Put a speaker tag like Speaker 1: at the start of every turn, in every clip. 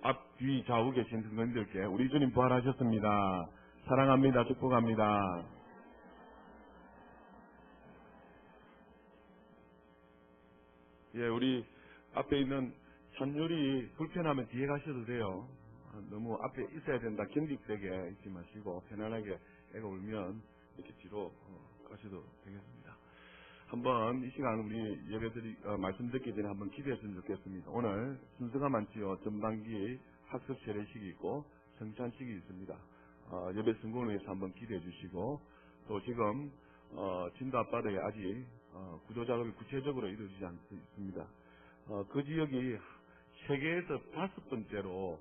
Speaker 1: 앞, 뒤, 좌우 계신 성도님들께 우리 주님 부활하셨습니다. 사랑합니다. 축복합니다. 예, 우리 앞에 있는 찬율이 불편하면 뒤에 가셔도 돼요. 너무 앞에 있어야 된다 경직되게 있지 마시고 편안하게 애가 울면 이렇게 뒤로 가셔도 되겠습니다. 한번 이 시간 우리 예배드리 말씀 듣기 전에 한번 기도했으면 좋겠습니다. 오늘 순서가 많지요. 전반기 학습 세례식이 있고 성찬식이 있습니다. 예배 성공을 위해서 한번 기도해 주시고, 또 지금 진도 앞바다에 아직 구조 작업이 구체적으로 이루어지지 않습니다. 그 지역이 세계에서 5번째로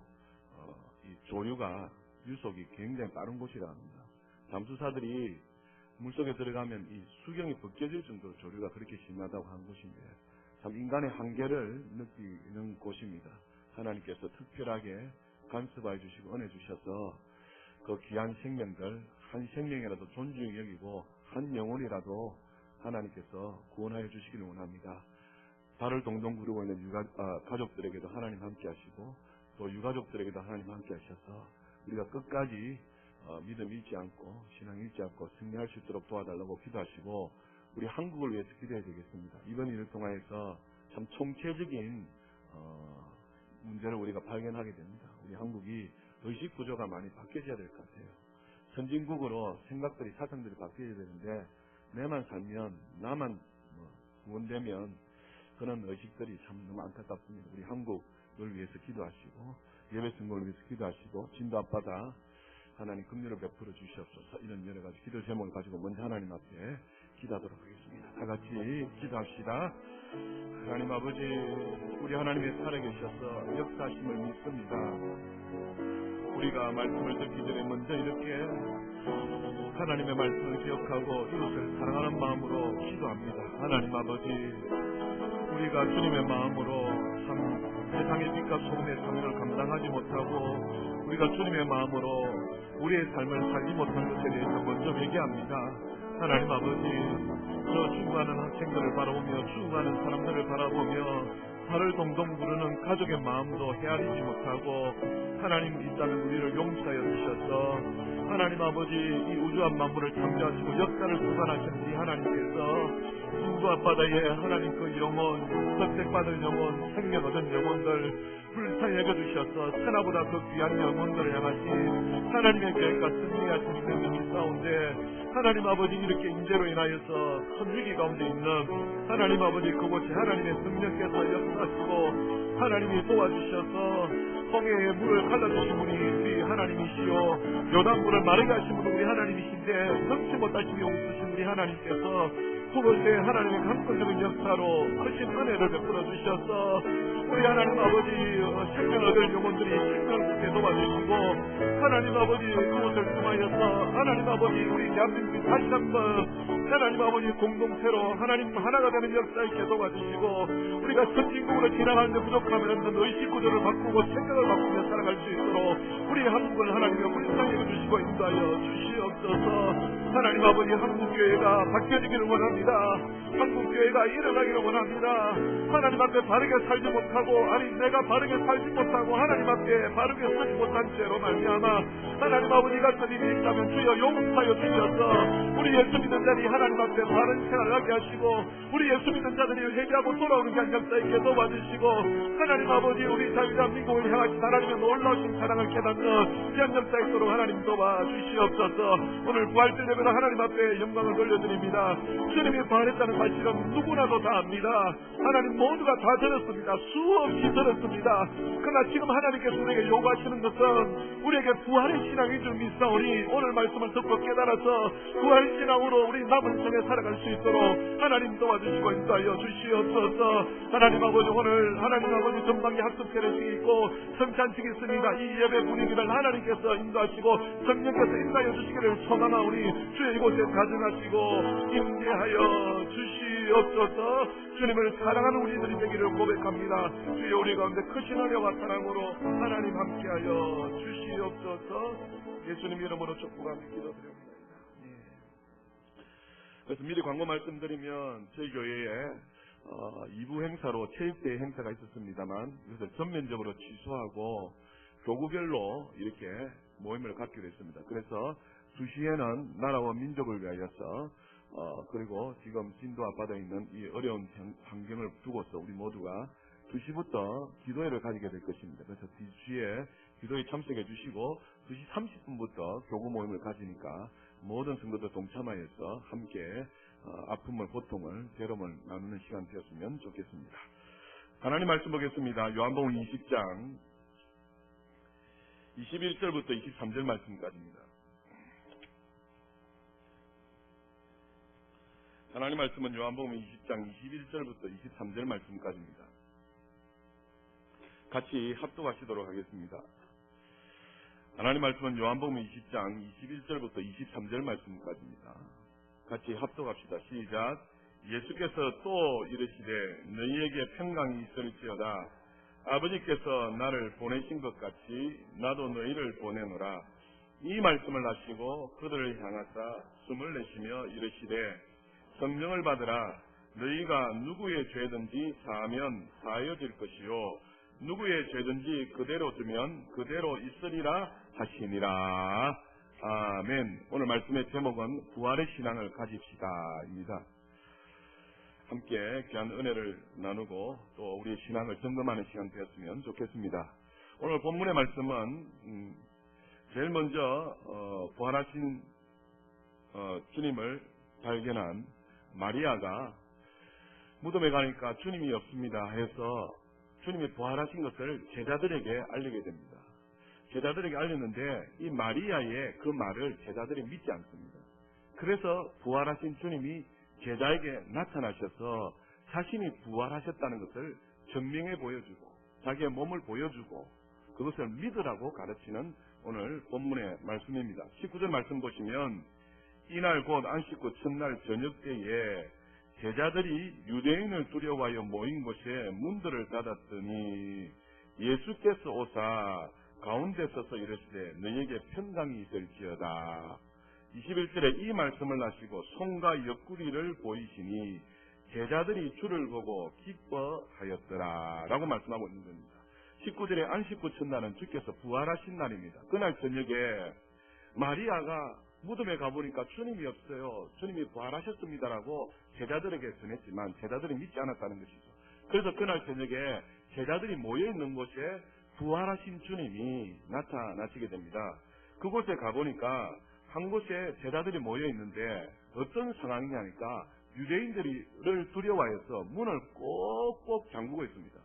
Speaker 1: 이 조류가 유속이 굉장히 빠른 곳이라 합니다. 잠수사들이 물속에 들어가면 이 수경이 벗겨질 정도로 조류가 그렇게 심하다고 한 곳인데, 참 인간의 한계를 느끼는 곳입니다. 하나님께서 특별하게 간섭해 주시고 은혜 주셔서 그 귀한 생명들 한 생명이라도 존중히 여기고 한 영혼이라도 하나님께서 구원하여 주시기를 원합니다. 발을 동동 구르고 있는 가족들에게도 하나님 함께 하시고, 또 유가족들에게도 하나님 함께 하셔서 우리가 끝까지 믿음 잃지 않고 신앙 잃지 않고 승리할 수 있도록 도와달라고 기도하시고, 우리 한국을 위해서 기도해야 되겠습니다. 이번 일을 통해서 참 총체적인 문제를 우리가 발견하게 됩니다. 우리 한국이 의식 구조가 많이 바뀌어져야 될 것 같아요. 선진국으로 생각들이 사상들이 바뀌어야 되는데, 내만 살면 나만 구원되면 그런 의식들이 참 너무 안타깝습니다. 우리 한국을 위해서 기도하시고 예배 성공을 위해서 기도하시고, 진도 앞바다 하나님 긍휼을 베풀어 주시옵소서. 이런 여러 가지 기도 제목을 가지고 먼저 하나님 앞에 기도하도록 하겠습니다. 다 같이 기도합시다. 하나님 아버지, 우리 하나님의 살아계셔서 역사하심을 믿습니다. 우리가 말씀을 듣기 전에 먼저 이렇게 하나님의 말씀을 기억하고 이웃을 사랑하는 마음으로 기도합니다. 하나님 아버지, 우리가 주님의 마음으로 참 세상의 빛과 소금의 삶을 감당하지 못하고 우리가 주님의 마음으로 우리의 삶을 살지 못한 것에 대해서 먼저 회개합니다. 하나님 아버지, 저 죽어가는 학생들을 바라보며 죽어가는 사람들을 바라보며 발을 동동 구르는 가족의 마음도 헤아리지 못하고 하나님 이 땅의 우리를 용서하여 주셔서 하나님 아버지, 이 우주한 만물을 창조하시고 역사를 주관하신 이 하나님께서 진도 앞바다에 하나님 그 영혼, 선택받을 영혼, 생명 얻은 영혼들 불쌍히 여겨주셔서 천하보다 더 귀한 영혼들을 향하신 하나님의 계획과 승리하신 생명이 싸운데, 하나님 아버지, 이렇게 인재로 인하여서 큰 위기 가운데 있는 하나님 아버지, 그곳에 하나님의 성령께서 역사하시고 하나님이 도와주셔서 홍해의 물을 갈라주신 분이 우리 하나님이시요, 요단물을 마르게 하신 분이 우리 하나님이신데 성치 못하시며 웃으신 우리 하나님께서 그곳에 하나님의 강권적인 역사로 크신 은혜를 베풀어 주셔서 우리 하나님 아버지, 생명 얻을 영혼들이 생명을 얻게 도와주시고 하나님 아버지, 그곳을 통하여서 하나님 아버지, 우리 대한민국이 다시 한번 하나님 아버지 공동체로 하나님 하나가 되는 역사 있게 도와주시고, 우리가 선진국으로 지나가는데 부족하면 의식 구조를 바꾸고 생각을 바꾸며 살아갈 수 있도록 우리 한국을 하나님의 불쌍히 여겨주시고 인도하여 주시옵소서. 하나님 아버지, 한국교회가 바뀌어지기를 원합니다. 한국교회가 일어나기를 원합니다. 하나님 앞에 바르게 살지 못하고, 아니 내가 바르게 살지 못하고 하나님 앞에 바르게 서지 못한 죄로 말미암아 하나님 아버지 같은 일이 있다면 주여 용서하여 주셔서 우리 예수 믿는 자들이 하나님 앞에 바른 생활을 하게 하시고 우리 예수 믿는 자들이 회개하고 돌아오는 게 역사 있게 도와주시고 하나님 아버지, 우리 자유한 민국을 향하신 하나님의 놀라우신 사랑을 깨닫는 귀한 역사 있도록 하나님 도와주시옵소서. 오늘 부활절 예배로 하나님 앞에 영광을 돌려드립니다. 주님이 부활했다는 사실은 누구나도 다 압니다. 하나님 모두가 다 들었습니다. 수없이 들었습니다. 그러나 지금 하나님께서 우리에게 요구하시는 것은 우리에게 부활의 신앙인 줄 믿사오니 오늘 말씀을 듣고 깨달아서 부활의 신앙으로 우리 남은 생에 살아갈 수 있도록 하나님 도와주시고 인도하여 주시옵소서. 하나님 아버지, 오늘 하나님 아버지 전반기 학습 세례식이 있고 성찬식이 있습니다. 이 예배 분위기를 하나님께서 인도하시고 성령께서 인도하여 주시기를 소망하오니 주의 이곳에 가정하시고 임재하여 주시옵소서. 주님을 사랑하는 우리들이 되기를 고백합니다. 주여, 우리 가운데 크신 은혜와 사랑으로 하나님 함께하여 주시옵소서. 예수님 이름으로 축복하며 기도드립니다. 그래서 미리 광고 말씀드리면 저희 교회에 2부 행사로 체육대회 행사가 있었습니다만 이것을 전면적으로 취소하고 교구별로 이렇게 모임을 갖기로 했습니다. 그래서 2시에는 나라와 민족을 위하여서 그리고 지금 진도 앞바다에 있는 이 어려운 환경을 두고서 우리 모두가 2시부터 기도회를 가지게 될 것입니다. 그래서 2시에 기도에 참석해 주시고 2시 30분부터 교구 모임을 가지니까 모든 성도들 동참하여서 함께 아픔을, 고통을, 괴로움을 나누는 시간 되었으면 좋겠습니다. 하나님 말씀 보겠습니다. 요한복음 20장 21절부터 23절 말씀까지입니다. 하나님 말씀은 요한복음 20장 21절부터 23절 말씀까지입니다. 같이 합독하시도록 하겠습니다. 하나님 말씀은 요한복음 20장 21절부터 23절 말씀까지입니다. 같이 합독합시다. 시작. 예수께서 또 이르시되 너희에게 평강이 있을지어다. 아버지께서 나를 보내신 것 같이 나도 너희를 보내노라. 이 말씀을 하시고 그들을 향하사 숨을 내쉬며 이르시되 성령을 받으라. 너희가 누구의 죄든지 사하면 사하여질 것이요 누구의 죄든지 그대로 두면 그대로 있으리라 하시니라. 아멘. 오늘 말씀의 제목은 부활의 신앙을 가집시다입니다. 함께 귀한 은혜를 나누고 또 우리의 신앙을 점검하는 시간 되었으면 좋겠습니다. 오늘 본문의 말씀은 제일 먼저 부활하신 주님을 발견한 마리아가 무덤에 가니까 주님이 없습니다 해서 주님이 부활하신 것을 제자들에게 알리게 됩니다. 제자들에게 알렸는데 이 마리아의 그 말을 제자들이 믿지 않습니다. 그래서 부활하신 주님이 제자에게 나타나셔서 자신이 부활하셨다는 것을 증명해 보여주고 자기의 몸을 보여주고 그것을 믿으라고 가르치는 오늘 본문의 말씀입니다. 19절 말씀 보시면 이날 곧 안식구 첫날 저녁 때에 제자들이 유대인을 두려워하여 모인 곳에 문들을 닫았더니 예수께서 오사 가운데 서서 이르시되 너희에게 평강이 있을지어다. 21절에 이 말씀을 하시고 손과 옆구리를 보이시니 제자들이 주를 보고 기뻐하였더라 라고 말씀하고 있는 겁니다. 19절에 안식구 첫날은 주께서 부활하신 날입니다. 그날 저녁에 마리아가 무덤에 가보니까 주님이 없어요. 주님이 부활하셨습니다라고 제자들에게 전했지만 제자들이 믿지 않았다는 것이죠. 그래서 그날 저녁에 제자들이 모여있는 곳에 부활하신 주님이 나타나시게 됩니다. 그곳에 가보니까 한 곳에 제자들이 모여있는데 어떤 상황이냐니까 유대인들을 두려워해서 문을 꼭꼭 잠그고 있습니다.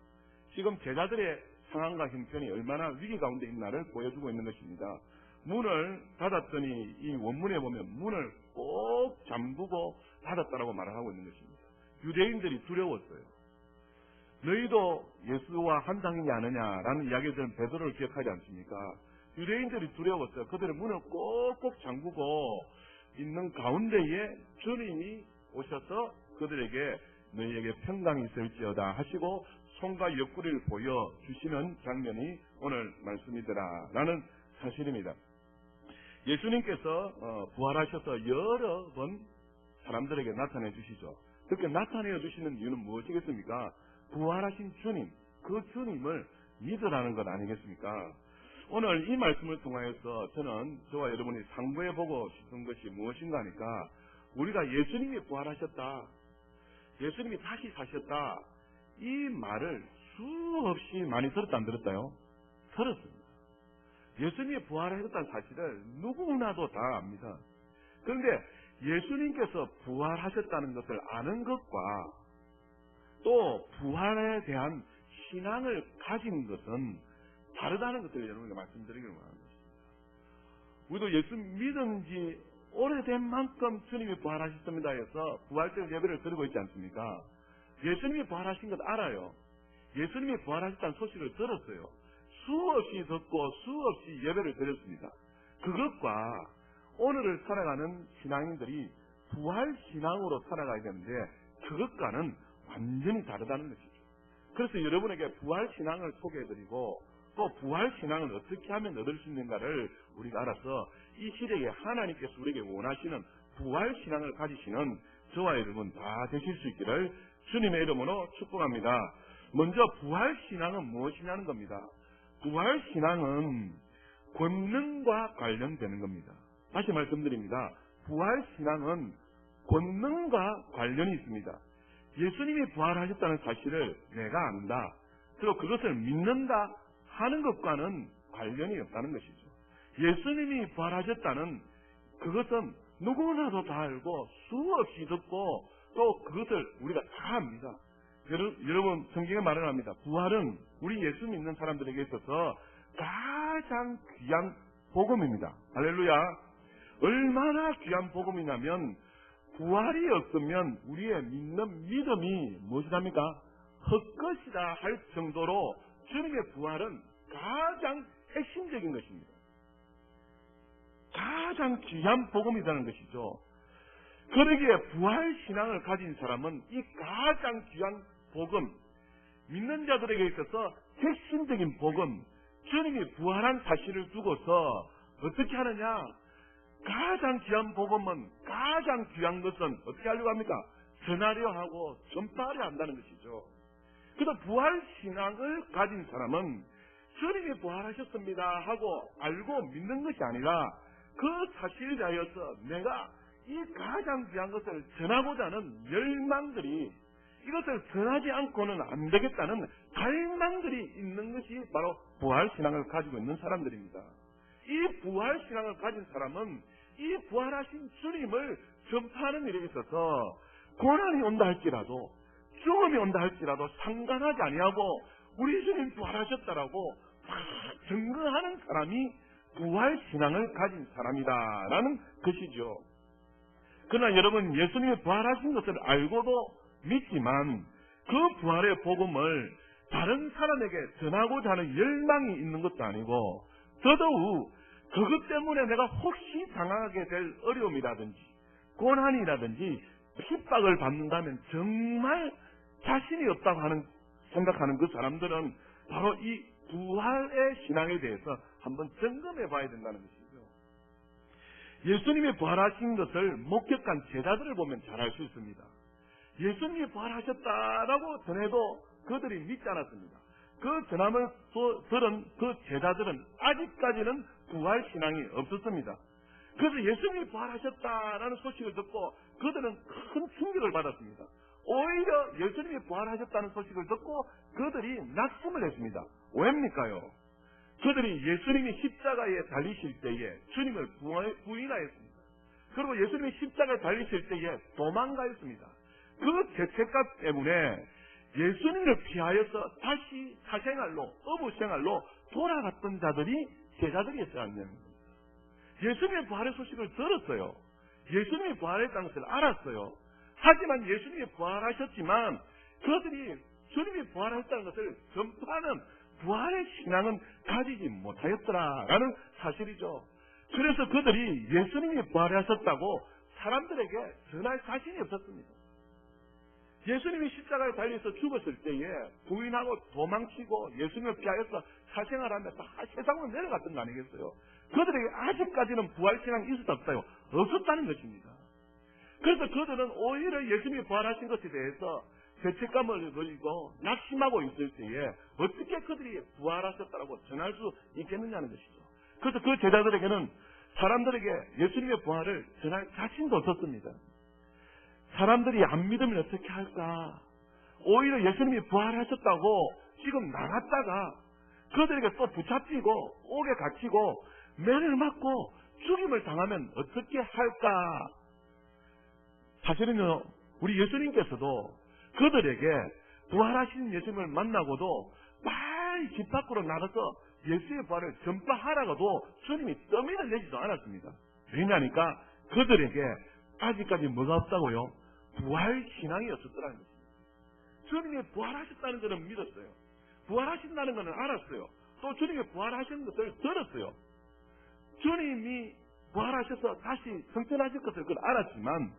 Speaker 1: 지금 제자들의 상황과 형편이 얼마나 위기 가운데 있나를 보여주고 있는 것입니다. 문을 닫았더니 이 원문에 보면 문을 꼭 잠그고 닫았다라고 말을 하고 있는 것입니다. 유대인들이 두려웠어요. 너희도 예수와 한 당이지 않느냐라는 이야기들은 베드로를 기억하지 않습니까? 유대인들이 두려웠어요. 그들의 문을 꼭꼭 잠그고 있는 가운데에 주님이 오셔서 그들에게 너희에게 평강이 있을지어다 하시고 손과 옆구리를 보여주시는 장면이 오늘 말씀이더라 라는 사실입니다. 예수님께서 부활하셔서 여러 번 사람들에게 나타내 주시죠. 그렇게 나타내 주시는 이유는 무엇이겠습니까? 부활하신 주님, 그 주님을 믿으라는 것 아니겠습니까? 오늘 이 말씀을 통하여서 저는 저와 여러분이 상고해 보고 싶은 것이 무엇인가 하니까 우리가 예수님이 부활하셨다, 예수님이 다시 사셨다, 이 말을 수없이 많이 들었다 안 들었다요? 들었습니다. 예수님이 부활하셨다는 사실을 누구나도 다 압니다. 그런데 예수님께서 부활하셨다는 것을 아는 것과 또 부활에 대한 신앙을 가진 것은 다르다는 것을 여러분에게 말씀드리기를 원합니다. 우리도 예수 믿은 지 오래된 만큼 주님이 부활하셨습니다 해서 부활절 예배를 드리고 있지 않습니까? 예수님이 부활하신 것 알아요. 예수님이 부활하셨다는 소식을 들었어요. 수없이 듣고 수없이 예배를 드렸습니다. 그것과 오늘을 살아가는 신앙인들이 부활신앙으로 살아가야 되는데 그것과는 완전히 다르다는 것이죠. 그래서 여러분에게 부활신앙을 소개해드리고 또 부활신앙을 어떻게 하면 얻을 수 있는가를 우리가 알아서 이 시대에 하나님께서 우리에게 원하시는 부활신앙을 가지시는 저와 여러분 다 되실 수 있기를 주님의 이름으로 축복합니다. 먼저 부활신앙은 무엇이냐는 겁니다. 부활신앙은 권능과 관련되는 겁니다. 다시 말씀드립니다. 부활신앙은 권능과 관련이 있습니다. 예수님이 부활하셨다는 사실을 내가 안다, 그리고 그것을 믿는다 하는 것과는 관련이 없다는 것이죠. 예수님이 부활하셨다는 그것은 누구나도 다 알고 수없이 듣고 또 그것을 우리가 다 압니다. 여러분 성경에 말을 합니다. 부활은 우리 예수 믿는 사람들에게 있어서 가장 귀한 복음입니다. 할렐루야. 얼마나 귀한 복음이냐면 부활이 없으면 우리의 믿는 믿음이 무엇이랍니까? 헛것이다 할 정도로 주님의 부활은 가장 핵심적인 것입니다. 가장 귀한 복음이라는 것이죠. 그러기에 부활신앙을 가진 사람은 이 가장 귀한 복음, 믿는 자들에게 있어서 핵심적인 복음, 주님이 부활한 사실을 두고서 어떻게 하느냐? 가장 귀한 복음은, 가장 귀한 것은 어떻게 하려고 합니까? 전하려 하고 전파하려 한다는 것이죠. 그래서 부활신앙을 가진 사람은 주님이 부활하셨습니다 하고 알고 믿는 것이 아니라 그 사실에 대하여서 내가 이 가장 귀한 것을 전하고자 하는 열망들이, 이것을 전하지 않고는 안 되겠다는 갈망들이 있는 것이 바로 부활신앙을 가지고 있는 사람들입니다. 이 부활신앙을 가진 사람은 이 부활하신 주님을 전파하는 일에 있어서 고난이 온다 할지라도 죽음이 온다 할지라도 상관하지 아니하고 우리 주님 부활하셨다라고 막 증거하는 사람이 부활신앙을 가진 사람이다라는 것이죠. 그러나 여러분, 예수님이 부활하신 것을 알고도 믿지만 그 부활의 복음을 다른 사람에게 전하고자 하는 열망이 있는 것도 아니고, 더더욱 그것 때문에 내가 혹시 당하게 될 어려움이라든지 고난이라든지 핍박을 받는다면 정말 자신이 없다고 생각하는 그 사람들은 바로 이 부활의 신앙에 대해서 한번 점검해 봐야 된다는 것이죠. 예수님이 부활하신 것을 목격한 제자들을 보면 잘 알 수 있습니다. 예수님이 부활하셨다라고 전해도 그들이 믿지 않았습니다. 그 전함을 들은 그 제자들은 아직까지는 부활신앙이 없었습니다. 그래서 예수님이 부활하셨다라는 소식을 듣고 그들은 큰 충격을 받았습니다. 오히려 예수님이 부활하셨다는 소식을 듣고 그들이 낙심을 했습니다. 왜입니까요? 그들이 예수님이 십자가에 달리실 때에 주님을 부인하였습니다. 그리고 예수님이 십자가에 달리실 때에 도망가였습니다. 그 죄책감 때문에 예수님을 피하여서 다시 사생활로, 어부생활로 돌아갔던 자들이 제자들이었어야 하는 겁니다. 예수님의 부활의 소식을 들었어요. 예수님이 부활했다는 것을 알았어요. 하지만 예수님이 부활하셨지만 그들이 주님이 부활했다는 것을 전파하는 부활의 신앙은 가지지 못하였더라라는 사실이죠. 그래서 그들이 예수님이 부활하셨다고 사람들에게 전할 자신이 없었습니다. 예수님이 십자가에 달려서 죽었을 때에 부인하고 도망치고 예수님을 피하여서 사생활하며 다 세상으로 내려갔던 거 아니겠어요? 그들에게 아직까지는 부활신앙이 있었다 없어요? 없었다는 것입니다. 그래서 그들은 오히려 예수님이 부활하신 것에 대해서 죄책감을 가지고 낙심하고 있을 때에 어떻게 그들이 부활하셨다고 전할 수 있겠느냐는 것이죠. 그래서 그 제자들에게는 사람들에게 예수님의 부활을 전할 자신도 없었습니다. 사람들이 안 믿으면 어떻게 할까? 오히려 예수님이 부활하셨다고 지금 나갔다가 그들에게 또 붙잡히고 옥에 갇히고 매를 맞고 죽임을 당하면 어떻게 할까? 사실은요, 우리 예수님께서도 그들에게 부활하신 예수님을 만나고도 빨리 집 밖으로 나가서 예수의 부활을 전파하라고도 주님이 떠밀어 내지도 않았습니다. 왜냐하니까 그들에게 아직까지 뭐가 없다고요? 부활신앙이 없었더라는 것입니다. 주님이 부활하셨다는 것은 믿었어요. 부활하신다는 것은 알았어요. 또 주님이 부활하신 것을 들었어요. 주님이 부활하셔서 다시 성천하실 것을 그걸 알았지만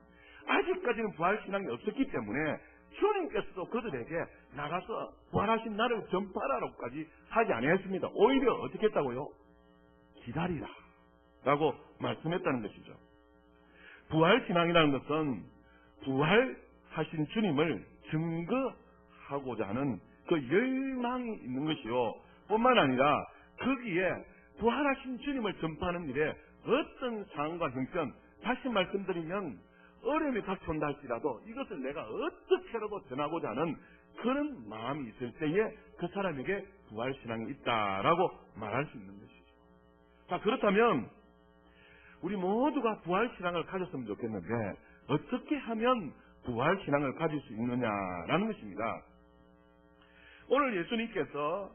Speaker 1: 아직까지는 부활신앙이 없었기 때문에 주님께서도 그들에게 나가서 부활하신 나를 전파하라고까지 하지 아니했습니다. 오히려 어떻게 했다고요? 기다리라 라고 말씀했다는 것이죠. 부활신앙이라는 것은 부활하신 주님을 증거하고자 하는 그 열망이 있는 것이요. 뿐만 아니라 거기에 부활하신 주님을 전파하는 일에 어떤 상황과 형편, 다시 말씀드리면 어려움이 닥쳐온다 할지라도 이것을 내가 어떻게라도 전하고자 하는 그런 마음이 있을 때에 그 사람에게 부활신앙이 있다라고 말할 수 있는 것이죠. 자, 그렇다면 우리 모두가 부활신앙을 가졌으면 좋겠는데 어떻게 하면 부활신앙을 가질 수 있느냐라는 것입니다. 오늘 예수님께서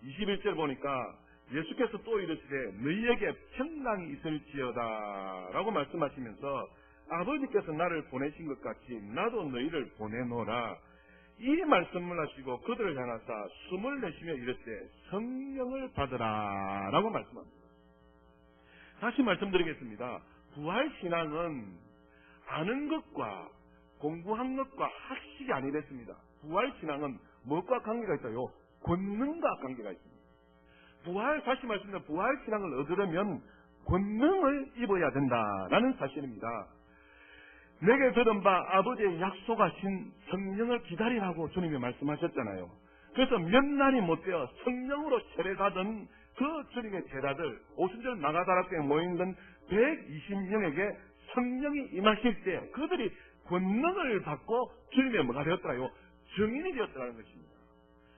Speaker 1: 21절 보니까 예수께서 또 이르시되 너희에게 평강이 있을지어다 라고 말씀하시면서 아버지께서 나를 보내신 것 같이 나도 너희를 보내노라 이 말씀을 하시고 그들을 향하사 숨을 내쉬며 이르시되 성령을 받으라 라고 말씀합니다. 다시 말씀드리겠습니다. 부활신앙은 아는 것과 공부한 것과 학식이 아니랬습니다. 부활신앙은 무엇과 관계가 있어요? 권능과 관계가 있습니다. 다시 말씀드리면 부활신앙을 얻으려면 권능을 입어야 된다라는 사실입니다. 내게 들은 바 아버지의 약속하신 성령을 기다리라고 주님이 말씀하셨잖아요. 그래서 몇 날이 못되어 성령으로 세례받은 그 주님의 제자들, 오순절 마가다락교에 모여있는 120명에게 성령이 임하실 때 그들이 권능을 받고 주님의 뭐가 되었더라요? 증인이 되었더라는 것입니다.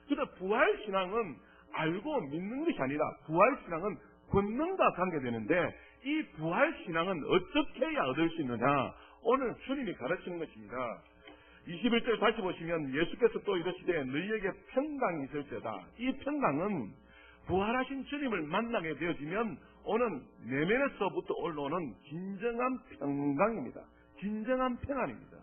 Speaker 1: 그래서 부활신앙은 알고 믿는 것이 아니라 부활신앙은 권능과 관계되는데 이 부활신앙은 어떻게 해야 얻을 수 있느냐? 오늘 주님이 가르치는 것입니다. 21절 다시 보시면 예수께서 또 이르시되 너희에게 평강이 있을지어다. 이 평강은 부활하신 주님을 만나게 되어지면 오는 내면에서부터 올라오는 진정한 평강입니다. 진정한 평안입니다.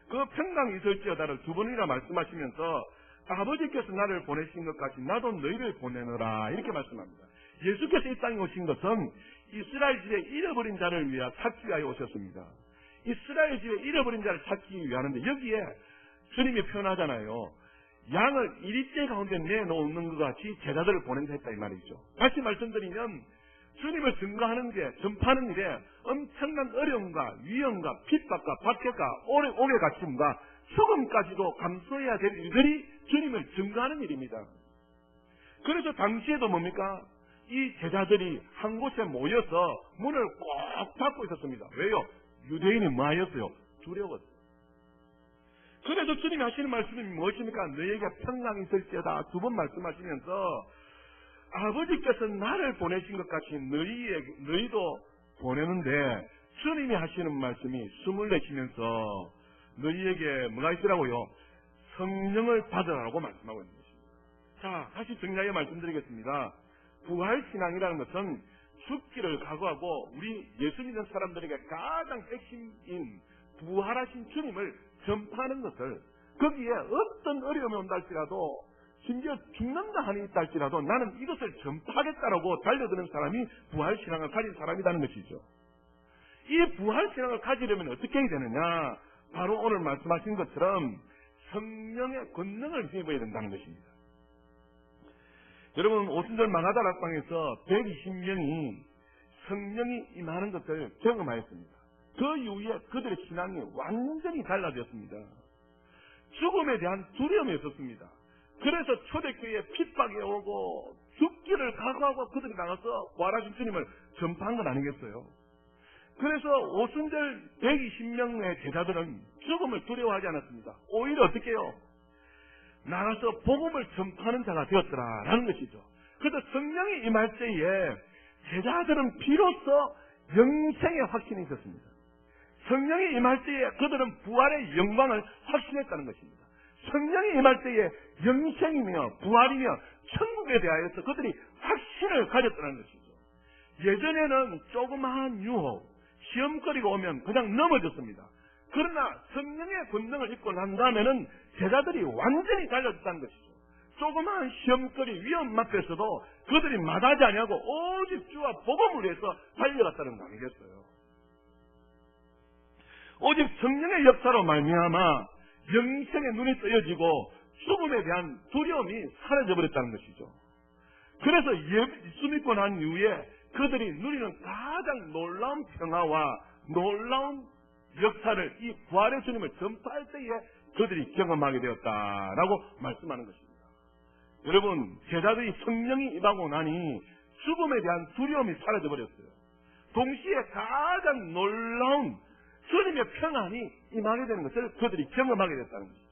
Speaker 1: 그 평강이 있을지어다를 두 번이나 말씀하시면서 아버지께서 나를 보내신 것 같이 나도 너희를 보내노라 이렇게 말씀합니다. 예수께서 이 땅에 오신 것은 이스라엘 집에 잃어버린 자를 위하여 찾기 위하여 오셨습니다. 이스라엘 집에 잃어버린 자를 찾기 위하는데 여기에 주님이 표현하잖아요. 양을 이리째 가운데 내놓는 것 같이 제자들을 보낸다 했다 이 말이죠. 다시 말씀드리면 주님을 증거하는 게 전파하는 일에 엄청난 어려움과 위험과 핍박과 박해가 옥에 갇힘과 죽음까지도 감수해야 될 일들이 주님을 증거하는 일입니다. 그래서 당시에도 뭡니까? 이 제자들이 한 곳에 모여서 문을 꼭 닫고 있었습니다. 왜요? 유대인이 뭐하였어요? 두려웠어요. 그래서 주님이 하시는 말씀이 무엇입니까? 너희에게 평강이 있을지어다 두 번 말씀하시면서 아버지께서 나를 보내신 것 같이 너희도 보내는데 주님이 하시는 말씀이 숨을 내쉬면서 너희에게 뭐가 있으라고요? 성령을 받으라고 말씀하고 있는 것입니다. 자, 다시 정리하여 말씀드리겠습니다. 부활신앙이라는 것은 죽기를 각오하고 우리 예수 믿는 사람들에게 가장 핵심인 부활하신 주님을 전파하는 것을 거기에 어떤 어려움이 온다 할지라도 심지어 죽는다 하니 있다 할지라도 나는 이것을 전파하겠다라고 달려드는 사람이 부활신앙을 가진 사람이라는 것이죠. 이 부활신앙을 가지려면 어떻게 해야 되느냐? 바로 오늘 말씀하신 것처럼 성령의 권능을 힘입어야 된다는 것입니다. 여러분 오순절 마가다락방에서 120명이 성령이 임하는 것을 경험하였습니다. 그 이후에 그들의 신앙이 완전히 달라졌습니다. 죽음에 대한 두려움이 있었습니다. 그래서 초대교회에 핍박이 오고 죽기를 각오하고 그들이 나가서 부활하신 주님을 전파한 건 아니겠어요? 그래서 오순절 120명의 제자들은 죽음을 두려워하지 않았습니다. 오히려 어떻게 해요? 나가서 복음을 전파하는 자가 되었더라라는 것이죠. 그래서 성령이 임할 때에 제자들은 비로소 영생의 확신이 있었습니다. 성령이 임할 때에 그들은 부활의 영광을 확신했다는 것입니다. 성령이 임할 때에 영생이며 부활이며 천국에 대하여서 그들이 확신을 가졌다는 것이죠. 예전에는 조그마한 유혹, 시험거리가 오면 그냥 넘어졌습니다. 그러나 성령의 권능을 입고 난 다음에는 제자들이 완전히 달라졌다는 것이죠. 조그마한 시험거리, 위험 앞에서도 그들이 마다하지 아니하고 오직 주와 복음을 위해서 달려갔다는 거 아니겠어요? 오직 성령의 역사로 말미암아 영생의 눈이 뜨여지고 죽음에 대한 두려움이 사라져버렸다는 것이죠. 그래서 예수 믿고 난 이후에 그들이 누리는 가장 놀라운 평화와 놀라운 역사를 이 부활의 주님을 전파할 때에 그들이 경험하게 되었다라고 말씀하는 것입니다. 여러분, 제자들이 성령이 임하고 나니 죽음에 대한 두려움이 사라져버렸어요. 동시에 가장 놀라운 주님의 평안이 임하게 되는 것을 그들이 경험하게 됐다는 것이죠.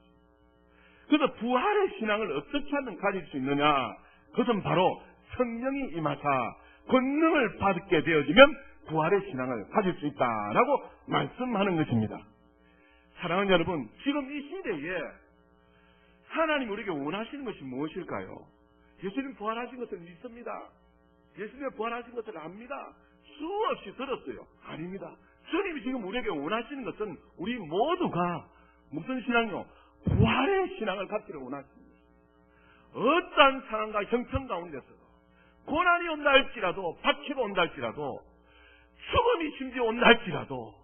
Speaker 1: 그래서 부활의 신앙을 어떻게 하면 가질 수 있느냐? 그것은 바로 성령이 임하사 권능을 받게 되어지면 부활의 신앙을 가질 수 있다라고 말씀하는 것입니다. 사랑하는 여러분, 지금 이 시대에 하나님이 우리에게 원하시는 것이 무엇일까요? 예수님 부활하신 것을 믿습니다. 예수님 부활하신 것을 압니다. 수없이 들었어요. 아닙니다. 주님이 지금 우리에게 원하시는 것은 우리 모두가 무슨 신앙이요? 부활의 신앙을 갖기를 원하십니다. 어떠한 상황과 형편 가운데서도 고난이 온다 할지라도, 박해가 온다 할지라도, 죽음이 심지어 온다 할지라도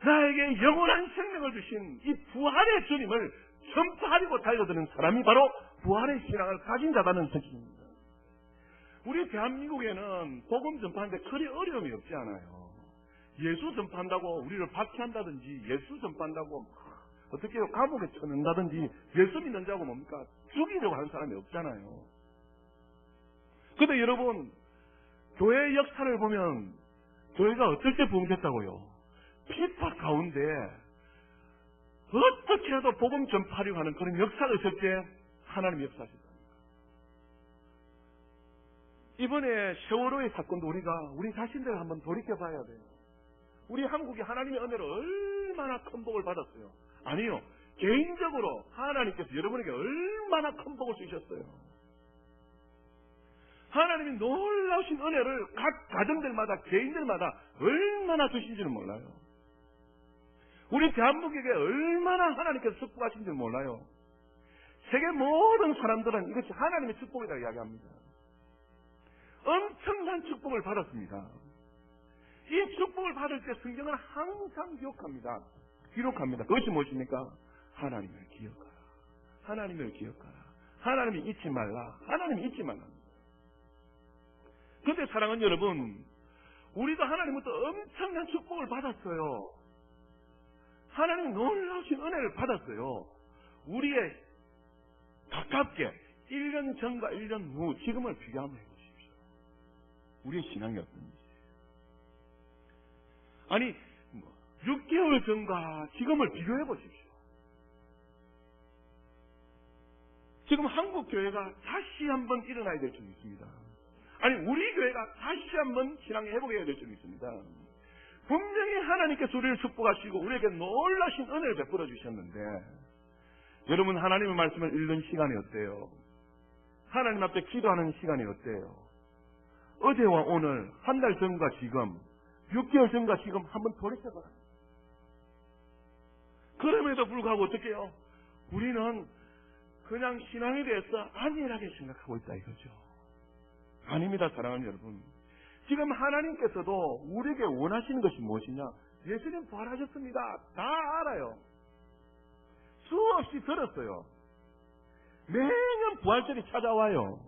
Speaker 1: 나에게 영원한 생명을 주신 이 부활의 주님을 전파하려고 달려드는 사람이 바로 부활의 신앙을 가진 자라는 뜻입니다. 우리 대한민국에는 복음 전파하는데 크게 어려움이 없지 않아요. 예수 전파한다고 우리를 박해한다든지, 예수 전파한다고 어떻게 감옥에 쳐넣는다든지, 예수 믿는 자고 뭡니까? 죽이려고 하는 사람이 없잖아요. 근데 여러분, 교회의 역사를 보면 교회가 어떨 때 부흥됐다고요? 핍박 가운데 어떻게 해도 복음 전파하려고 하는 그런 역사가 있을 때 하나님이 역사하셨다. 이번에 세월호의 사건도 우리 자신들 한번 돌이켜봐야 돼요. 우리 한국이 하나님의 은혜로 얼마나 큰 복을 받았어요. 아니요, 개인적으로 하나님께서 여러분에게 얼마나 큰 복을 주셨어요. 하나님이 놀라우신 은혜를 각 가정들마다, 개인들마다 얼마나 주신지는 몰라요. 우리 대한민국에게 얼마나 하나님께서 축복하신지 몰라요. 세계 모든 사람들은 이것이 하나님의 축복이라고 이야기합니다. 엄청난 축복을 받았습니다. 이 축복을 받을 때 성경은 항상 기록합니다. 그것이 무엇입니까? 하나님을 기억하라. 하나님을 기억하라. 하나님이 잊지 말라. 하나님이 잊지 말라. 그런데 사랑하는 여러분, 우리도 하나님부터 엄청난 축복을 받았어요. 하나님이 놀라우신 은혜를 받았어요. 우리의 가깝게 1년 전과 1년 후 지금을 비교 한번 해보십시오. 우리의 신앙이 어떤지. 아니 6개월 전과 지금을 비교해 보십시오. 지금 한국 교회가 다시 한번 일어나야 될 줄 믿습니다. 아니 우리 교회가 다시 한번 신앙의 회복해야 될 줄 믿습니다. 분명히 하나님께서 우리를 축복하시고 우리에게 놀라신 은혜를 베풀어 주셨는데 여러분 하나님의 말씀을 읽는 시간이 어때요? 하나님 앞에 기도하는 시간이 어때요? 어제와 오늘, 한 달 전과 지금, 6개월 전과 지금 한번 돌이켜봐요. 그럼에도 불구하고 어떻게 해요? 우리는 그냥 신앙에 대해서 안일하게 생각하고 있다 이거죠. 아닙니다, 사랑하는 여러분. 지금 하나님께서도 우리에게 원하시는 것이 무엇이냐? 예수님 부활하셨습니다. 다 알아요. 수없이 들었어요. 매년 부활절이 찾아와요.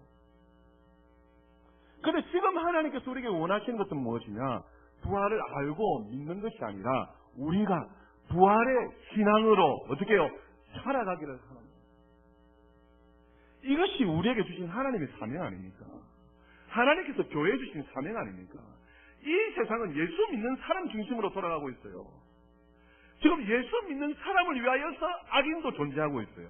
Speaker 1: 그런데 지금 하나님께서 우리에게 원하시는 것은 무엇이냐? 부활을 알고 믿는 것이 아니라 우리가 부활의 신앙으로 어떻게 해요? 살아가기를 하는 거예요. 이것이 우리에게 주신 하나님의 사명 아닙니까? 하나님께서 교회에 주신 사명 아닙니까? 이 세상은 예수 믿는 사람 중심으로 돌아가고 있어요. 지금 예수 믿는 사람을 위하여서 악인도 존재하고 있어요.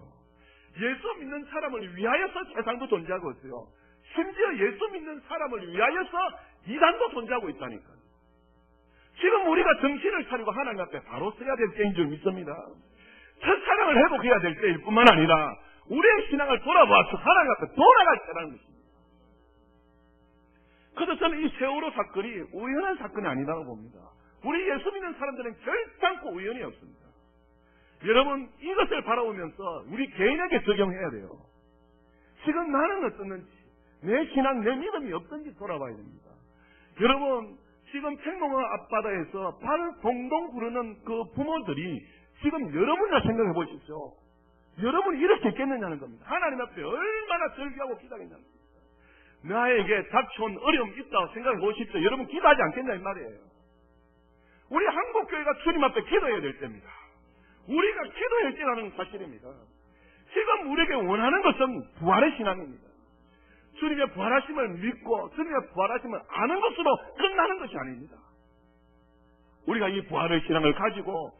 Speaker 1: 예수 믿는 사람을 위하여서 세상도 존재하고 있어요. 심지어 예수 믿는 사람을 위하여서 이단도 존재하고 있다니까요. 지금 우리가 정신을 차리고 하나님 앞에 바로 서야 될 때인 줄 믿습니다. 첫사랑을 회복해야 될 때일 뿐만 아니라 우리의 신앙을 돌아보아서 하나님 앞에 돌아갈 때라는 것입니다. 그래서 저는 이 세월호 사건이 우연한 사건이 아니라고 봅니다. 우리 예수 믿는 사람들은 결단코 우연이 없습니다. 여러분 이것을 바라보면서 우리 개인에게 적용해야 돼요. 지금 나는 어떻는지, 내 신앙, 내 믿음이 어떤지 돌아봐야 됩니다. 여러분 지금 평농어 앞바다에서 발 동동 구르는 그 부모들이 지금 여러분이나 생각해 보십시오. 여러분이 이럴 수 있겠느냐는 겁니다. 하나님 앞에 얼마나 절규하고 기다리냐는 겁니다. 나에게 닥쳐온 어려움이 있다고 생각해 보십시오. 여러분 기도하지 않겠냐 이 말이에요. 우리 한국교회가 주님 앞에 기도해야 될 때입니다. 우리가 기도할지라는 사실입니다. 지금 우리에게 원하는 것은 부활의 신앙입니다. 주님의 부활하심을 믿고 주님의 부활하심을 아는 것으로 끝나는 것이 아닙니다. 우리가 이 부활의 신앙을 가지고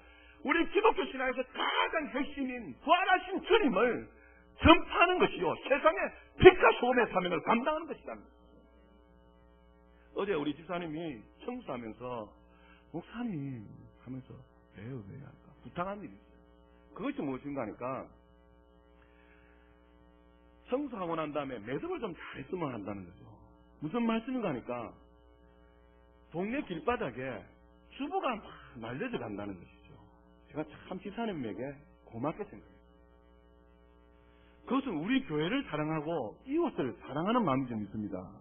Speaker 1: 우리 기독교 신앙에서 가장 핵심인 부활하신 주님을 전파하는 것이요, 세상에 빛과 소금의 사명을 감당하는 것이다. 어제 우리 집사님이 청소하면서 목사님 하면서 왜요 할까 부탁한 일이 있어요. 그것이 무엇인가 하니까 청소하고 난 다음에 매듭을 좀 잘했으면 한다는 거죠. 무슨 말씀인가 하니까 동네 길바닥에 주부가 막 날려져 간다는 것이죠. 제가 참 집사님에게 고맙게 생각해요. 그것은 우리 교회를 사랑하고 이웃을 사랑하는 마음이 좀 있습니다.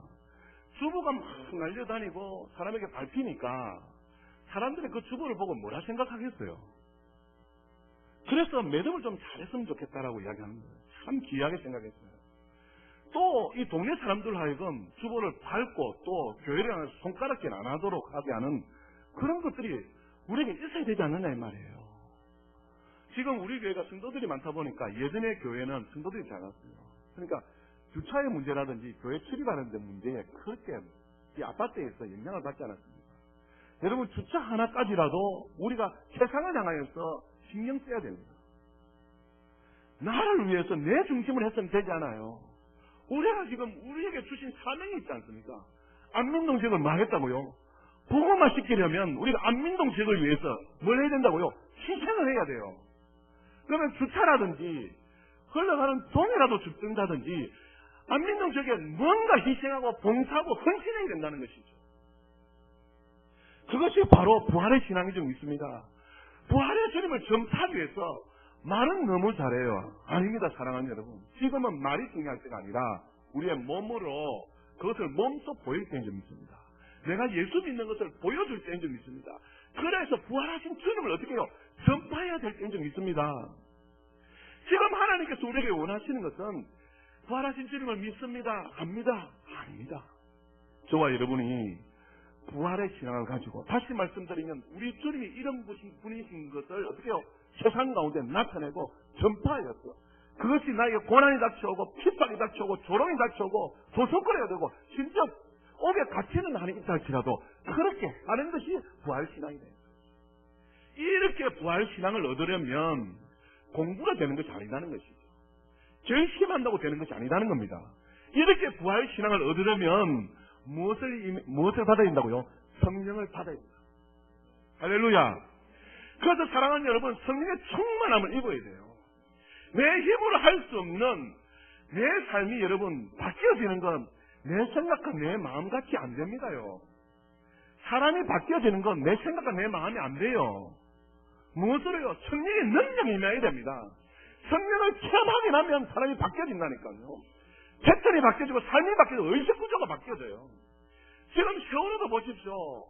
Speaker 1: 주부가 막 날려다니고 사람에게 밟히니까 사람들이 그 주부를 보고 뭐라 생각하겠어요. 그래서 매듭을 좀 잘했으면 좋겠다라고 이야기하는 거예요. 참 귀하게 생각했어요. 또 이 동네 사람들 하여금 주부를 밟고 또 교회를 향해서 손가락질 안 하도록 하게 하는 그런 것들이 우리에게 있어야 되지 않느냐 이 말이에요. 지금 우리 교회가 성도들이 많다 보니까 예전에 교회는 성도들이 작았어요. 그러니까 주차의 문제라든지 교회 출입하는 데 문제에 그렇게 이 아파트에서 영향을 받지 않았습니다. 여러분 주차 하나까지라도 우리가 세상을 향하여서 신경 써야 됩니다. 나를 위해서 내 중심을 했으면 되지 않아요. 우리가 지금 우리에게 주신 사명이 있지 않습니까? 안민동지역을 망했다고요. 복음화 시키려면 우리가 안민동지역을 위해서 뭘 해야 된다고요? 희생을 해야 돼요. 그러면 주차라든지 흘러가는 돈이라도 줍든다든지 안민동지역에 뭔가 희생하고 봉사하고 헌신해야 된다는 것이죠. 그것이 바로 부활의 신앙이 좀 있습니다. 부활의 주님을 전파하기 위해서 말은 너무 잘해요. 아닙니다, 사랑하는 여러분. 지금은 말이 중요할 때가 아니라 우리의 몸으로 그것을 몸소 보일 때는 좀 있습니다. 내가 예수 믿는 것을 보여줄 때는 좀 있습니다. 그래서 부활하신 주님을 어떻게 해요? 전파해야 될 때는 좀 있습니다. 지금 하나님께서 우리에게 원하시는 것은 부활하신 주님을 믿습니다, 압니다, 아닙니다. 저와 여러분이 부활의 신앙을 가지고 다시 말씀드리면 우리 주님이 이런 분이신 것을 어떻게 해요? 세상 가운데 나타내고 전파하였어. 그것이 나에게 고난이 닥쳐오고 핍박이 닥쳐오고 조롱이 닥쳐오고 도성거려야 되고 심지어 옥에 갇히는 한이 있다 할지라도 그렇게 하는 것이 부활신앙이래요. 이렇게 부활신앙을 얻으려면 공부가 되는 것이 아니라는 것이죠. 결심한다고 되는 것이 아니라는 겁니다. 이렇게 부활신앙을 얻으려면 무엇을 받아야 된다고요? 성령을 받아야 된다. 할렐루야. 그래서 사랑하는 여러분, 성령의 충만함을 입어야 돼요. 내 힘으로 할 수 없는 내 삶이 여러분 바뀌어지는 건 내 생각과 내 마음같이 안 됩니다요. 사람이 바뀌어지는 건 내 생각과 내 마음이 안 돼요. 무엇으로요? 성령의 능력이 임해야 됩니다. 성령을 체험하게 나면 사람이 바뀌어진다니까요. 패턴이 바뀌어지고 삶이 바뀌어지고 의식구조가 바뀌어져요. 지금 세월호도 보십시오.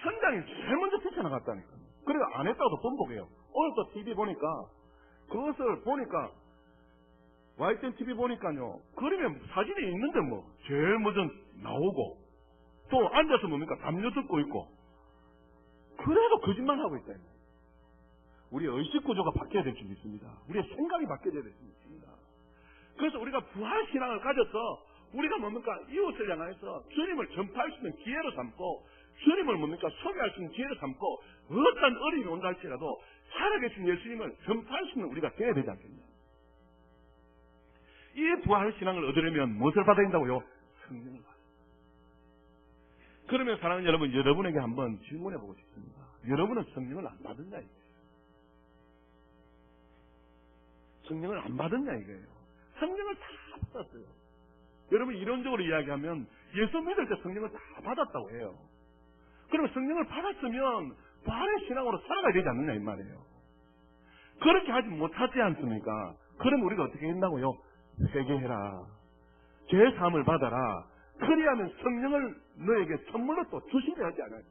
Speaker 1: 선장이 제일 먼저 뛰쳐나갔다니까요. 그래서 안 했다고도 번복해요. 오늘 또 TV 보니까 그것을 보니까 YTN TV 보니까요. 그러면 사진이 있는데 뭐 제일 먼저 나오고 또 앉아서 뭡니까 담요 듣고 있고 그래도 거짓말하고 있다. 우리의 의식구조가 바뀌어야 될 줄 믿습니다. 우리의 생각이 바뀌어야 될 줄 믿습니다. 그래서 우리가 부활신앙을 가져서 우리가 뭡니까 이웃을 향해서 주님을 전파할 수 있는 기회로 삼고 주님을 뭡니까 소개할 수 있는 기회로 삼고 어떤 어려움이 온다 할지라도 살아계신 예수님을 전파할 수 있는 우리가 되어야 되지 않겠냐. 이 부활신앙을 얻으려면 무엇을 받아야 된다고요? 성령을 받아야. 그러면 사랑하는 여러분, 여러분에게 한번 질문해보고 싶습니다. 여러분은 성령을 안 받았냐 이거예요. 성령을 안 받았냐 이거예요. 성령을 다 받았어요. 여러분 이론적으로 이야기하면 예수 믿을 때 성령을 다 받았다고 해요. 그러면 성령을 받았으면 부활의 신앙으로 살아가야 되지 않느냐 이 말이에요. 그렇게 하지 못하지 않습니까? 그럼 우리가 어떻게 했나고요? 회개해라. 죄사함을 받아라. 그리하면 성령을 너에게 선물로 또 주시려 하지 않아요.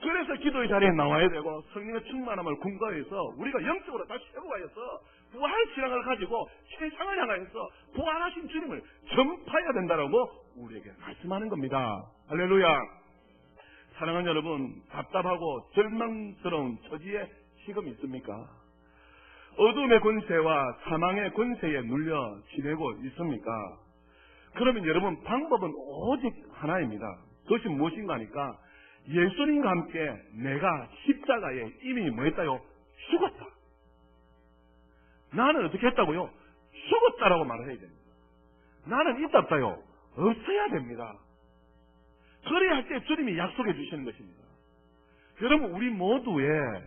Speaker 1: 그래서 기도의 자리에 나와야 되고 성령의 충만함을 궁거해서 우리가 영적으로 다시 회복하여서 부활신앙을 가지고 세상을 향하여서 부활하신 주님을 전파해야 된다라고 우리에게 말씀하는 겁니다. 할렐루야. 사랑하는 여러분, 답답하고 절망스러운 처지에 지금 있습니까? 어둠의 권세와 사망의 권세에 눌려 지내고 있습니까? 그러면 여러분 방법은 오직 하나입니다. 그것이 무엇인가 하니까 예수님과 함께 내가 십자가에 이미 뭐했다요? 죽었다. 나는 어떻게 했다고요? 죽었다라고 말을 해야 됩니다. 나는 있다 없다요? 없어야 됩니다. 그래야 할 때 주님이 약속해 주시는 것입니다. 여러분 우리 모두의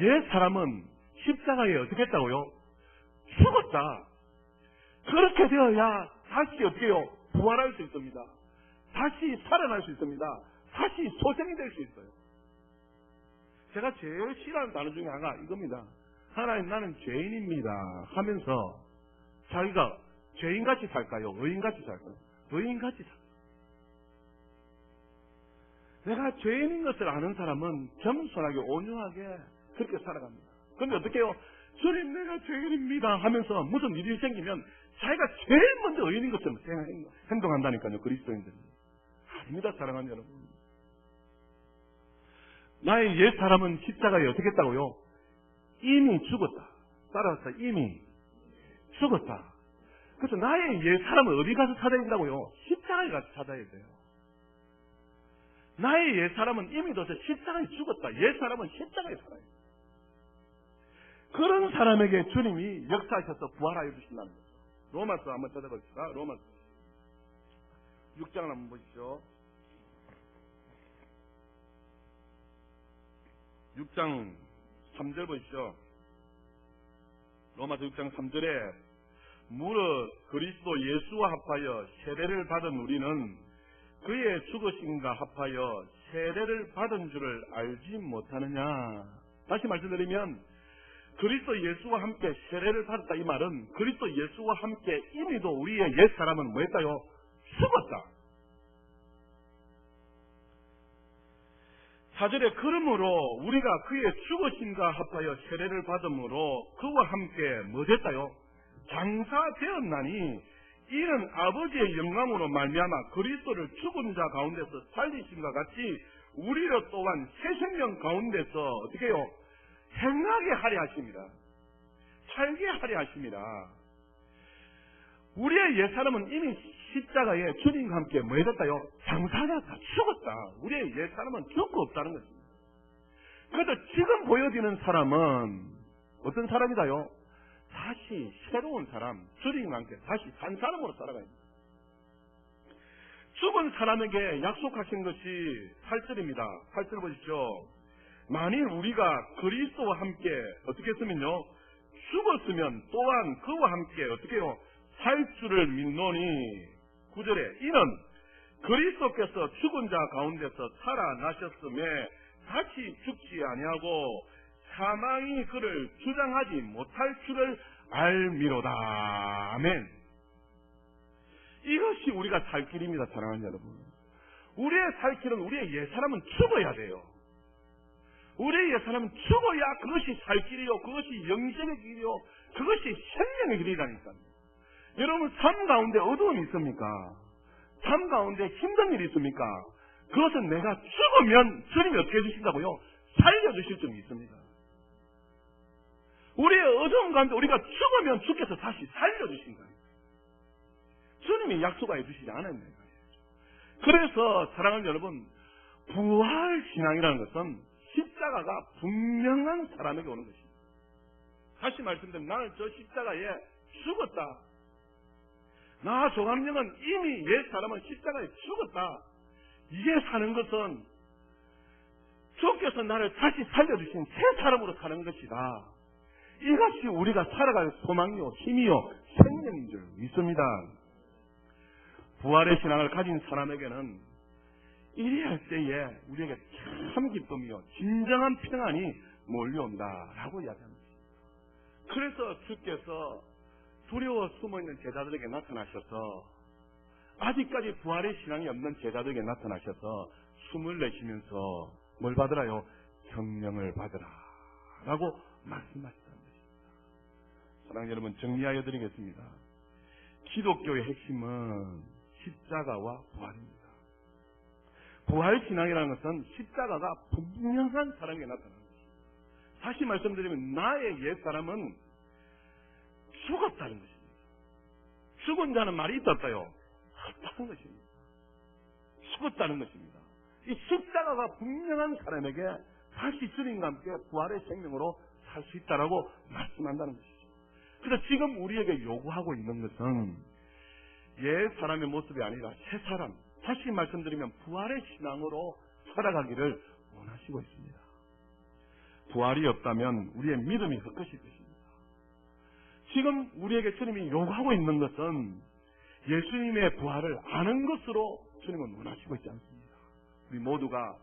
Speaker 1: 옛 사람은 십자가에 어떻게 했다고요? 죽었다. 그렇게 되어야 다시 어떻게 해요? 부활할 수 있습니다. 다시 살아날 수 있습니다. 다시 소생이 될 수 있어요. 제가 제일 싫어하는 단어 중에 하나가 이겁니다. 하나님 나는 죄인입니다 하면서 자기가 죄인같이 살까요? 의인같이 살까요? 의인같이 살까요? 내가 죄인인 것을 아는 사람은 겸손하게 온유하게 그렇게 살아갑니다. 그런데 어떻게 해요? 주님 내가 죄인입니다 하면서 무슨 일이 생기면 자기가 제일 먼저 의인인 것처럼 행동한다니까요. 그리스도인들은. 아닙니다. 사랑하는 여러분. 나의 옛 사람은 십자가에 어떻게 했다고요? 이미 죽었다. 따라서 이미 죽었다. 그래서 나의 옛 사람은 어디 가서 찾아야 된다고요? 십자가에 가서 찾아야 돼요. 나의 옛 사람은 이미 더 십자가에 죽었다. 옛 사람은 십자가에 살아요. 그런 사람에게 주님이 역사하셔서 부활하여 주신다는 거죠. 로마서 한번 찾아봅시다. 로마서 6장을 한번 보십시오. 6장 3절 보십시오. 로마서 6장 3절에 무릇 그리스도 예수와 합하여 세례를 받은 우리는 그의 죽으심과 합하여 세례를 받은 줄을 알지 못하느냐. 다시 말씀드리면 그리스도 예수와 함께 세례를 받았다. 이 말은 그리스도 예수와 함께 이미도 우리의 옛사람은 뭐했다요? 죽었다. 4절에 그러므로 우리가 그의 죽으심과 합하여 세례를 받음으로 그와 함께 뭐 됐다요? 장사되었나니 이는 아버지의 영광으로 말미암아 그리스도를 죽은 자 가운데서 살리심과 같이 우리를 또한 새 생명 가운데서 어떻게 해요? 행하게 하려 하십니다. 살게 하려 하십니다. 우리의 옛사람은 이미 십자가에 주님과 함께 뭐 해졌다요? 장사되었다. 죽었다. 우리의 옛사람은 죽고 없다는 것입니다. 그래서 지금 보여지는 사람은 어떤 사람이다요? 다시 새로운 사람, 주님과 함께 다시 산 사람으로 살아가야 됩니다. 죽은 사람에게 약속하신 것이 8절입니다. 8절 보십시오. 만일 우리가 그리스도와 함께 어떻게 했으면요? 죽었으면 또한 그와 함께 어떻게 해요? 살 줄을 믿노니 9절에 이는 그리스도께서 죽은 자 가운데서 살아나셨음에 다시 죽지 아니하고 사망이 그를 주장하지 못할 줄을 알미로다. 아멘. 이것이 우리가 살 길입니다. 사랑하는 여러분. 우리의 살 길은 우리의 옛사람은 죽어야 돼요. 우리의 옛사람은 죽어야 그것이 살 길이요. 그것이 영생의 길이요. 그것이 생명의 길이라니까요. 여러분 삶 가운데 어두움이 있습니까? 삶 가운데 힘든 일이 있습니까? 그것은 내가 죽으면 주님이 어떻게 해주신다고요? 살려주실 점이 있습니다. 우리의 어두움 가운데 우리가 죽으면 주께서 다시 살려주신다. 주님이 약속해 주시지 않았네요. 그래서 사랑하는 여러분, 부활신앙이라는 것은 십자가가 분명한 사람에게 오는 것입니다. 다시 말씀드리면 나는 저 십자가에 죽었다. 나 조감령은 이미 옛 사람은 십자가에 죽었다. 이게 사는 것은 주께서 나를 다시 살려주신 새 사람으로 사는 것이다. 이것이 우리가 살아갈 소망이요, 힘이요, 생명인 줄 믿습니다. 부활의 신앙을 가진 사람에게는 이래할 때에 우리에게 참 기쁨이요, 진정한 평안이 몰려온다라고 이야기합니다. 그래서 주께서 두려워 숨어있는 제자들에게 나타나셔서 아직까지 부활의 신앙이 없는 제자들에게 나타나셔서 숨을 내쉬면서 뭘 받으라요? 성령을 받으라 라고 말씀하셨다는 것입니다. 사랑하는 여러분, 정리하여 드리겠습니다. 기독교의 핵심은 십자가와 부활입니다. 부활신앙이라는 것은 십자가가 분명한 사람에게 나타나는 것입니다. 다시 말씀드리면 나의 옛사람은 죽었다는 것입니다. 죽은 자는 말이 있었다요? 없다는 것입니다. 죽었다는 것입니다. 이 십자가가 분명한 사람에게 다시 주님과 함께 부활의 생명으로 살 수 있다라고 말씀한다는 것이죠. 그래서 지금 우리에게 요구하고 있는 것은 옛 사람의 모습이 아니라 새 사람, 다시 말씀드리면 부활의 신앙으로 살아가기를 원하시고 있습니다. 부활이 없다면 우리의 믿음이 헛것일 것입니다. 지금 우리에게 주님이 요구하고 있는 것은 예수님의 부활을 아는 것으로 주님은 원하시고 있지 않습니다. 우리 모두가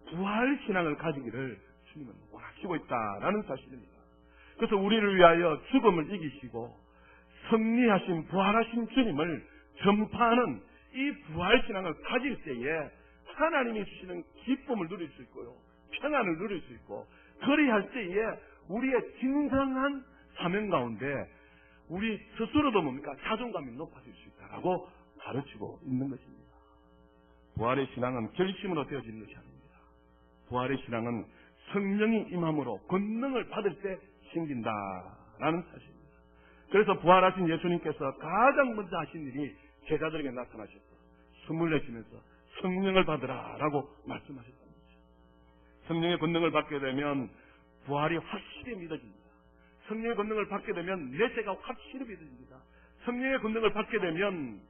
Speaker 1: 부활 신앙을 가지기를 주님은 원하시고 있다라는 사실입니다. 그래서 우리를 위하여 죽음을 이기시고 승리하신 부활하신 주님을 전파하는 이 부활 신앙을 가질 때에 하나님이 주시는 기쁨을 누릴 수 있고요, 평안을 누릴 수 있고, 그리할 때에 우리의 진정한 사명 가운데 우리 스스로도 뭡니까? 자존감이 높아질 수 있다라고 가르치고 있는 것입니다. 부활의 신앙은 결심으로 되어지는 것이 아닙니다. 부활의 신앙은 성령이 임함으로 권능을 받을 때 생긴다라는 사실입니다. 그래서 부활하신 예수님께서 가장 먼저 하신 일이 제자들에게 나타나셔서 숨을 내쉬면서 성령을 받으라라고 말씀하셨다는 거죠. 성령의 권능을 받게 되면 부활이 확실히 믿어집니다. 성령의 권능을 받게 되면 내세가 확실히 믿어집니다. 성령의 권능을 받게 되면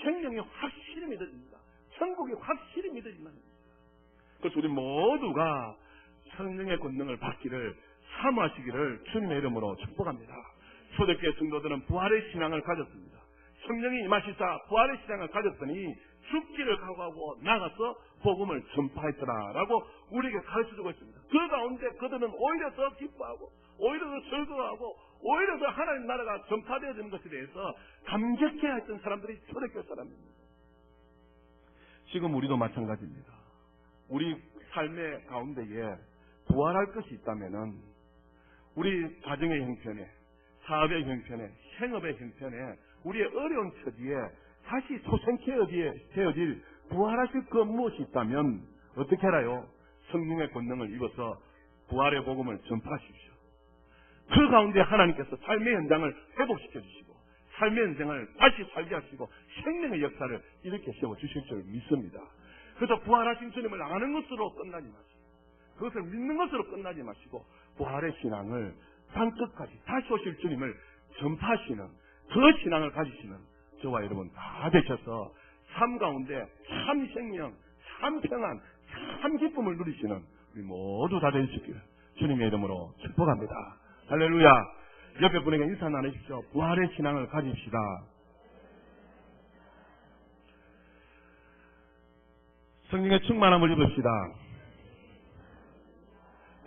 Speaker 1: 생명이 확실히 믿어집니다. 천국이 확실히 믿어진다는 겁니다. 그래서 우리 모두가 성령의 권능을 받기를 사모하시기를 주님의 이름으로 축복합니다. 초대교회 성도들은 부활의 신앙을 가졌습니다. 성령이 임하시사 부활의 신앙을 가졌더니 죽기를 각오하고 나가서 복음을 전파했더라라고 우리에게 가르쳐주고 있습니다. 그 가운데 그들은 오히려 더 기뻐하고 오히려 더 즐거워하고 오히려 더 하나님 나라가 전파되어지는 것에 대해서 감격해했던 사람들이 초대교회 사람입니다. 지금 우리도 마찬가지입니다. 우리 삶의 가운데에 부활할 것이 있다면은 우리 가정의 형편에, 사업의 형편에, 생업의 형편에, 우리의 어려운 처지에 다시 소생케 되어질 부활하실 그 무엇이 있다면 어떻게 알아요? 성령의 권능을 입어서 부활의 복음을 전파하십시오. 그 가운데 하나님께서 삶의 현장을 회복시켜 주시고 삶의 현장을 다시 살게 하시고 생명의 역사를 이렇게 세워주실 줄 믿습니다. 그래서 부활하신 주님을 아는 것으로 끝나지 마시고 그것을 믿는 것으로 끝나지 마시고 부활의 신앙을 땅끝까지 다시 오실 주님을 전파하시는 그 신앙을 가지시는 저와 여러분 다 되셔서 삶 가운데 참 생명, 참 평안, 참 기쁨을 누리시는 우리 모두 다 되시길 주님의 이름으로 축복합니다. 할렐루야. 옆에 분에게 인사 나누십시오. 부활의 신앙을 가집시다. 성령의 충만함을 입읍시다.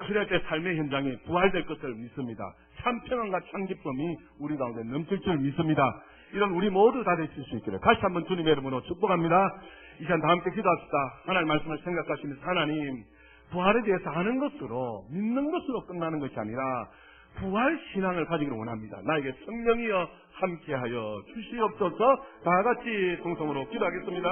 Speaker 1: 그럴 때 삶의 현장이 부활될 것을 믿습니다. 참 평안과 참 기쁨이 우리 가운데 넘칠 줄 믿습니다. 이런 우리 모두 다 되실 수 있기를 다시 한번 주님의 이름으로 축복합니다. 이 시간 다 함께 기도합시다. 하나님 말씀을 생각하시면서 하나님 부활에 대해서 아는 것으로 믿는 것으로 끝나는 것이 아니라 부활 신앙을 가지기를 원합니다. 나에게 성령이여 함께하여 주시옵소서. 다 같이 동성으로 기도하겠습니다.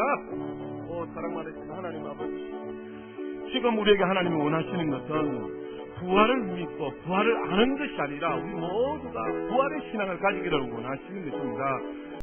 Speaker 1: 오 사랑 많으신 하나님 아버지, 지금 우리에게 하나님이 원하시는 것은 부활을 믿고 부활을 아는 것이 아니라 우리 모두가 부활의 신앙을 가지기를 원하시는 것입니다.